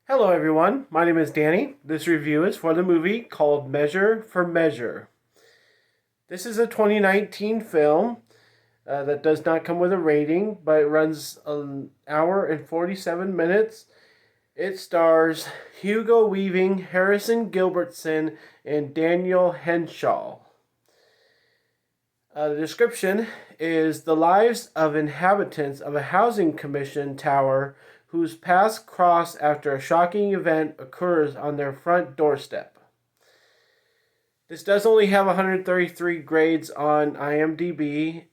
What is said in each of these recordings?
Hello, everyone. My name is Danny. This review is for the movie called Measure for Measure. This is a 2019 film that does not come with a rating, but it runs an hour and 47 minutes. It stars Hugo Weaving, Harrison Gilbertson, and Daniel Henshaw. The description is the lives of inhabitants of a housing commission tower whose paths cross after a shocking event occurs on their front doorstep. This does only have 133 grades on IMDb.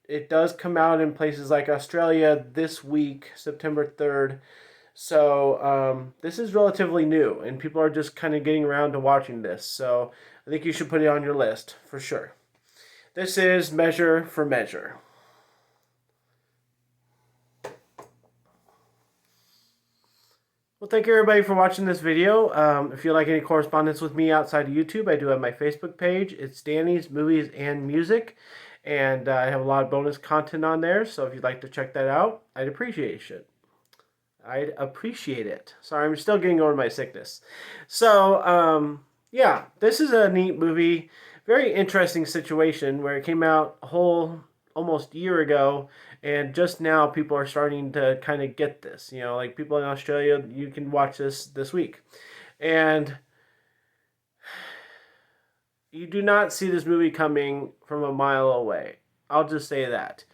It does come out in places like Australia this week, September 3rd. So this is relatively new, and people are just kind of getting around to watching this. So I think you should put it on your list for sure. This is Measure for Measure. Well, thank you everybody for watching this video. If you'd like any correspondence with me outside of YouTube, I do have my Facebook page. It's Danny's Movies and Music. And I have a lot of bonus content on there. So if you'd like to check that out, I'd appreciate it. Sorry, I'm still getting over my sickness. So, yeah, this is a neat movie. Very interesting situation where it came out a whole almost year ago, and just now people are starting to kind of get this. You know, like people in Australia, you can watch this week, and you do not see this movie coming from a mile away. I'll just say that.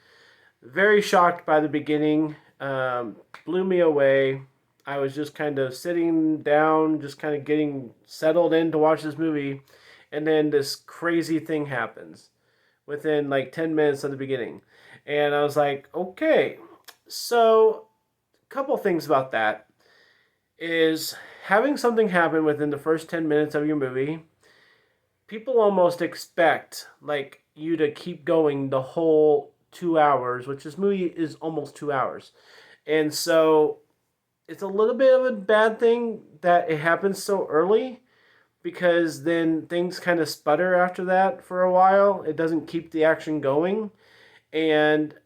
Very shocked by the beginning. Blew me away. I was just kind of sitting down, just kind of getting settled in to watch this movie, and then this crazy thing happens within like 10 minutes of the beginning. And I was like, okay. So, a couple things about that is having something happen within the first 10 minutes of your movie, people almost expect like you to keep going the whole 2 hours, which this movie is almost 2 hours. And so it's a little bit of a bad thing that it happens so early, because then things kind of sputter after that for a while. It doesn't keep the action going. And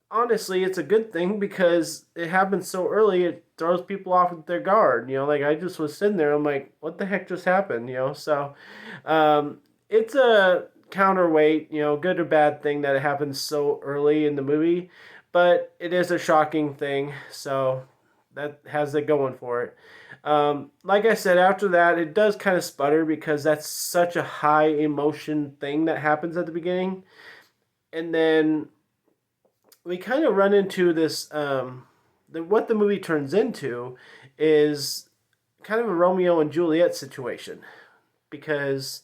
honestly, it's a good thing because it happens so early, it throws people off their guard. You know, like I just was sitting there, I'm like, what the heck just happened? You know, so it's a counterweight, you know, good or bad thing that it happens so early in the movie, but it is a shocking thing. So that has it going for it. Like I said, after that, it does kind of sputter because that's such a high emotion thing that happens at the beginning. And then we kind of run into this, what the movie turns into is kind of a Romeo and Juliet situation, because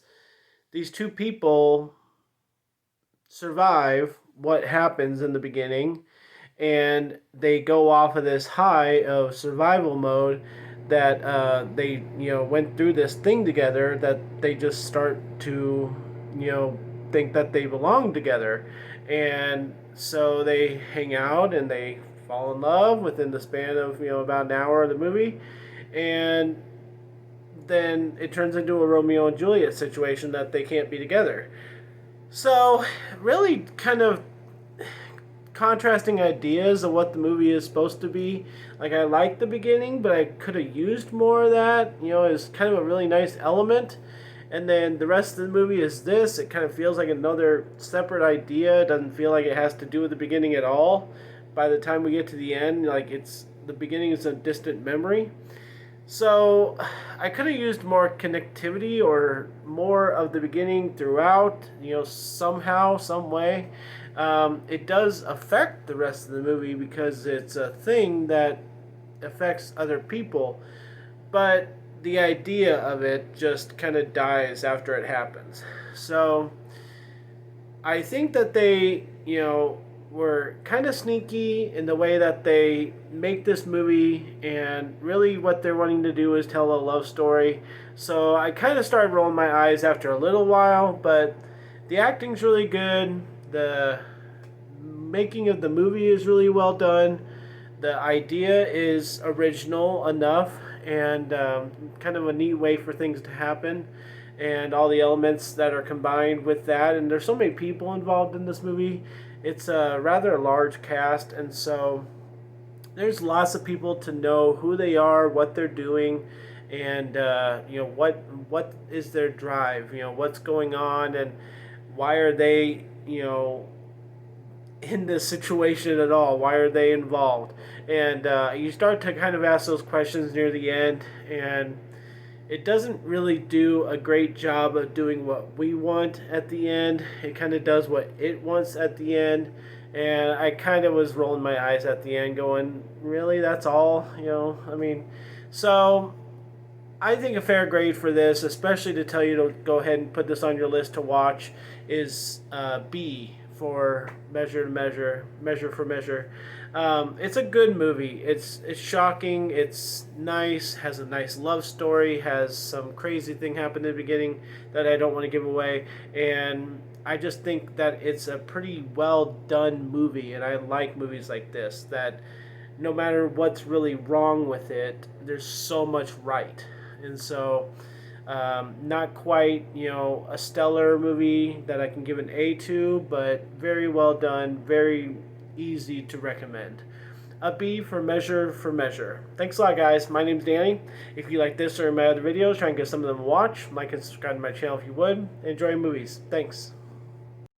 these two people survive what happens in the beginning, and they go off of this high of survival mode that they went through this thing together, that they just start to think that they belong together, and so they hang out and they fall in love within the span of about an hour of the movie, and then it turns into a Romeo and Juliet situation that they can't be together. So really kind of contrasting ideas of what the movie is supposed to be. Like, I like the beginning, but I could have used more of that. It's kind of a really nice element. And then the rest of the movie is this. It kind of feels like another separate idea. It doesn't feel like it has to do with the beginning at all. By the time we get to the end, like, the beginning is a distant memory. So I could have used more connectivity or more of the beginning throughout, somehow, some way. It does affect the rest of the movie because it's a thing that affects other people, but the idea of it just kind of dies after it happens. So I think that they, were kind of sneaky in the way that they make this movie, and really what they're wanting to do is tell a love story. So I kind of started rolling my eyes after a little while, but the acting's really good. The making of the movie is really well done. The idea is original enough, and kind of a neat way for things to happen, and all the elements that are combined with that. And there's so many people involved in this movie. It's a rather large cast, and so there's lots of people to know who they are, what they're doing, and what is their drive. What's going on, and why are they in this situation at all? Why are they involved? And you start to kind of ask those questions near the end, and it doesn't really do a great job of doing what we want at the end. It kind of does what it wants at the end. And I kind of was rolling my eyes at the end, going, really? That's all? I mean, so I think a fair grade for this, especially to tell you to go ahead and put this on your list to watch, is B for Measure to Measure, Measure for Measure. It's a good movie. It's shocking. It's nice. Has a nice love story. Has some crazy thing happen in the beginning that I don't want to give away. And I just think that it's a pretty well done movie. And I like movies like this that no matter what's really wrong with it, there's so much right. And so, not quite, a stellar movie that I can give an A to, but very well done, very easy to recommend. A B for Measure for Measure. Thanks a lot, guys. My name's Danny. If you like this or my other videos, try and get some of them to watch. Like and subscribe to my channel if you would. Enjoy movies. Thanks.